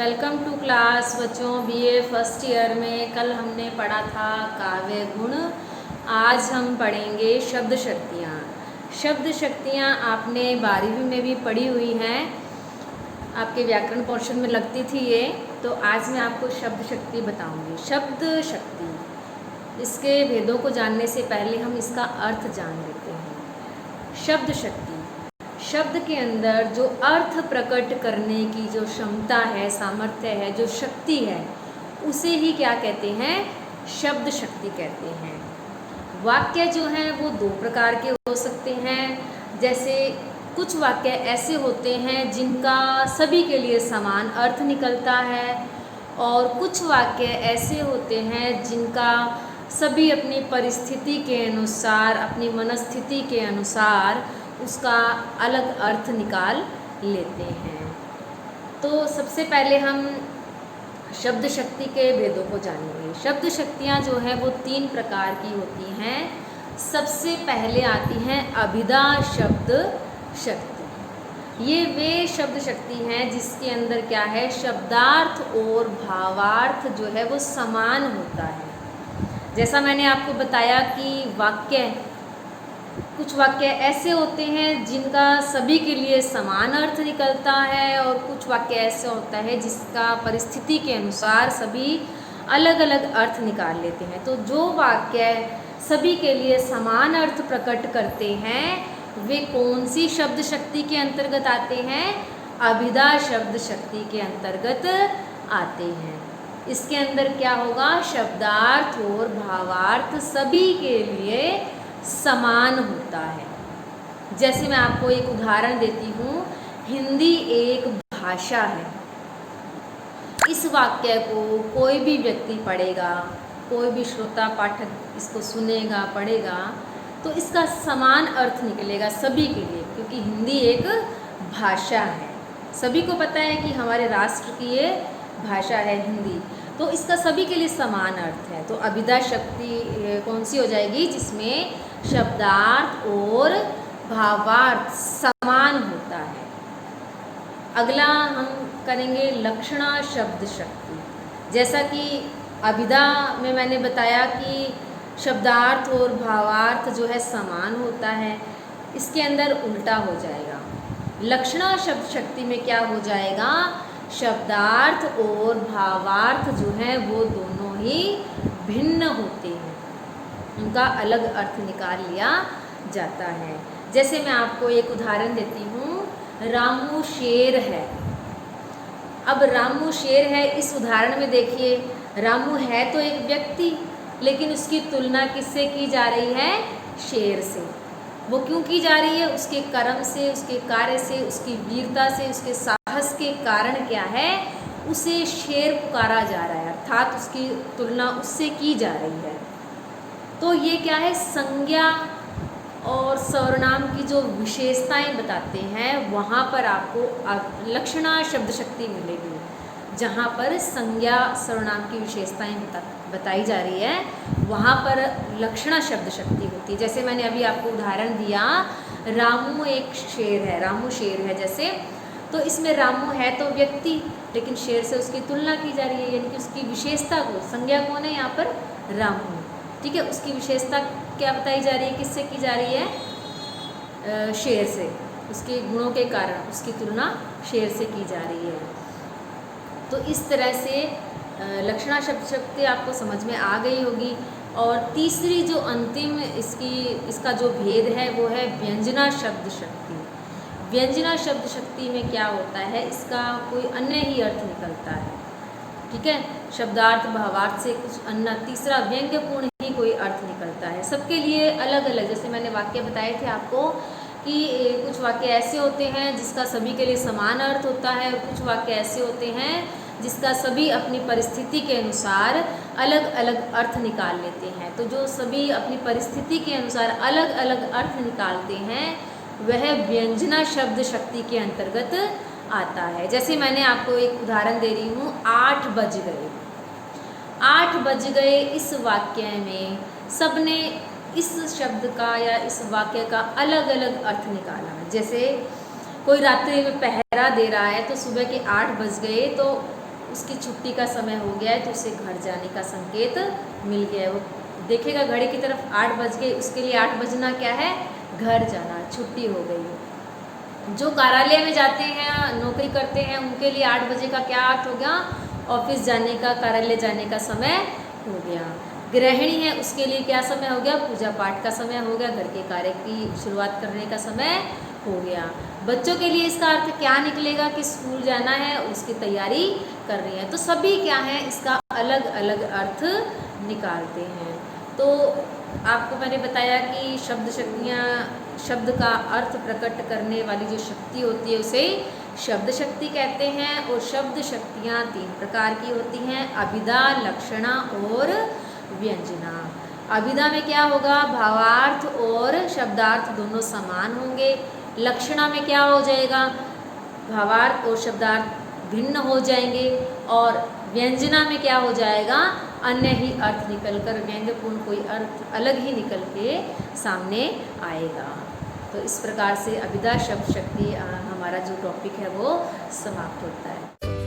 Welcome to class बच्चों। BA first year में कल हमने पढ़ा था काव्य गुण। आज हम पढ़ेंगे शब्द शक्तियाँ। शब्द शक्तियाँ आपने 12वीं में भी पढ़ी हुई हैं, आपके व्याकरण पोर्शन में लगती थी ये। तो आज मैं आपको शब्द शक्ति बताऊंगी। शब्द शक्ति, इसके भेदों को जानने से पहले हम इसका अर्थ जान लेते हैं। शब्द शक्ति, शब्द के अंदर जो अर्थ प्रकट करने की जो क्षमता है, सामर्थ्य है, जो शक्ति है, उसे ही क्या कहते हैं? शब्द शक्ति कहते हैं। वाक्य जो हैं वो दो प्रकार के हो सकते हैं। जैसे कुछ वाक्य ऐसे होते हैं जिनका सभी के लिए समान अर्थ निकलता है, और कुछ वाक्य ऐसे होते हैं जिनका सभी अपनी परिस्थिति के अनुसार, अपनी मनस्थिति के अनुसार उसका अलग अर्थ निकाल लेते हैं। तो सबसे पहले हम शब्द शक्ति के भेदों को जानेंगे। शब्द शक्तियाँ जो हैं वो 3 प्रकार की होती हैं। सबसे पहले आती हैं अभिधा शब्द शक्ति। ये वे शब्द शक्ति हैं जिसके अंदर क्या है, शब्दार्थ और भावार्थ जो है वो समान होता है। जैसा मैंने आपको बताया कि कुछ वाक्य ऐसे होते हैं जिनका सभी के लिए समान अर्थ निकलता है, और कुछ वाक्य ऐसे होता है जिसका परिस्थिति के अनुसार सभी अलग अलग अर्थ निकाल लेते हैं। तो जो वाक्य सभी के लिए समान अर्थ प्रकट करते हैं वे कौन सी शब्द शक्ति के अंतर्गत आते हैं? अभिधा शब्द शक्ति के अंतर्गत आते हैं। इसके अंदर क्या होगा, शब्दार्थ और भावार्थ सभी के लिए समान होता है। जैसे मैं आपको एक उदाहरण देती हूँ। हिंदी एक भाषा है। इस वाक्य को कोई भी व्यक्ति पढ़ेगा, कोई भी श्रोता पाठक इसको सुनेगा, पढ़ेगा, तो इसका समान अर्थ निकलेगा सभी के लिए, क्योंकि हिंदी एक भाषा है। सभी को पता है कि हमारे राष्ट्र की ये भाषा है हिंदी, तो इसका सभी के लिए समान अर्थ है। तो अभिधा शक्ति कौन सी हो जाएगी? जिसमें शब्दार्थ और भावार्थ समान होता है। अगला हम करेंगे लक्षणा शब्द शक्ति। जैसा कि अभिधा में मैंने बताया कि शब्दार्थ और भावार्थ जो है समान होता है, इसके अंदर उल्टा हो जाएगा। लक्षणा शब्द शक्ति में क्या हो जाएगा, शब्दार्थ और भावार्थ जो हैं वो दोनों ही भिन्न होते हैं, उनका अलग अर्थ निकाल लिया जाता है। जैसे मैं आपको एक उदाहरण देती हूँ। रामू शेर है। अब रामू शेर है, इस उदाहरण में देखिए, रामू है तो एक व्यक्ति, लेकिन उसकी तुलना किससे की जा रही है? शेर से। वो क्यों की जा रही है? उसके कर्म से, उसके कार्य से, उसकी वीरता से, उसके साहस के कारण क्या है, उसे शेर पुकारा जा रहा है, अर्थात उसकी तुलना उससे की जा रही है। तो ये क्या है, संज्ञा और सर्वनाम की जो विशेषताएं बताते हैं, वहाँ पर आपको लक्षणा शब्द शक्ति मिलेगी। जहाँ पर संज्ञा सर्वनाम की विशेषताएं बताई जा रही है, वहाँ पर लक्षणा शब्द शक्ति होती है। जैसे मैंने अभी आपको उदाहरण दिया, रामू एक शेर है, रामू शेर है जैसे, तो इसमें रामू है तो व्यक्ति, लेकिन शेर से उसकी तुलना की जा रही है, यानी कि उसकी विशेषता को, संज्ञा कौन है यहाँ पर? रामू। ठीक है, उसकी विशेषता क्या बताई जा रही है, किससे की जा रही है? शेर से। उसके गुणों के कारण उसकी तुलना शेर से की जा रही है। तो इस तरह से लक्षणा शब्द शक्ति आपको समझ में आ गई होगी। और तीसरी जो अंतिम इसका जो भेद है वो है व्यंजना शब्द शक्ति। व्यंजना शब्द शक्ति में क्या होता है, इसका कोई अन्य ही अर्थ निकलता है। ठीक है, शब्दार्थ भावार्थ से कुछ अन्य तीसरा व्यंग्यपूर्ण ही कोई अर्थ निकलता है। सबके लिए अलग अलग, जैसे मैंने वाक्य बताए थे आपको कि कुछ वाक्य ऐसे होते हैं जिसका सभी के लिए समान अर्थ होता है, और कुछ वाक्य ऐसे होते हैं जिसका सभी अपनी परिस्थिति के अनुसार अलग अलग अर्थ निकाल लेते हैं। तो जो सभी अपनी परिस्थिति के अनुसार अलग अलग अर्थ निकालते हैं वह व्यंजना शब्द शक्ति के अंतर्गत आता है। जैसे मैंने आपको एक उदाहरण दे रही हूँ, 8 बज गए। 8 बज गए, इस वाक्य में सबने इस शब्द का या इस वाक्य का अलग अलग अर्थ निकाला। जैसे कोई रात्रि में पहरा दे रहा है, तो सुबह के 8 बज गए, तो उसकी छुट्टी का समय हो गया है तो उसे घर जाने का संकेत मिल गया है। वो देखेगा घड़ी की तरफ 8 बज गए, उसके लिए 8 बजना क्या है, घर जाना, छुट्टी हो गई। जो कार्यालय में जाते हैं, नौकरी करते हैं, उनके लिए 8 बजे का क्या अर्थ हो गया, ऑफिस जाने का, कार्यालय जाने का समय हो गया। गृहिणी है उसके लिए क्या समय हो गया, पूजा पाठ का समय हो गया, घर के कार्य की शुरुआत करने का समय हो गया। बच्चों के लिए इसका अर्थ क्या निकलेगा कि स्कूल जाना है, उसकी तैयारी कर रही है। तो सभी क्या है, इसका अलग अलग अर्थ निकालते हैं। तो आपको मैंने बताया कि शब्द शक्तियाँ, शब्द का अर्थ प्रकट करने वाली जो शक्ति होती है उसे शब्द शक्ति कहते हैं। और शब्द शक्तियाँ 3 प्रकार की होती हैं, अभिधा, लक्षणा और व्यंजना। अभिधा में क्या होगा, भावार्थ और शब्दार्थ दोनों समान होंगे। लक्षणा में क्या हो जाएगा, भावार्थ और शब्दार्थ भिन्न हो जाएंगे। और व्यंजना में क्या हो जाएगा, अन्य ही अर्थ निकलकर, व्यंग्यपूर्ण कोई अर्थ अलग ही निकल के सामने आएगा। तो इस प्रकार से अभिधा शब्द शक्ति हमारा जो टॉपिक है वो समाप्त होता है।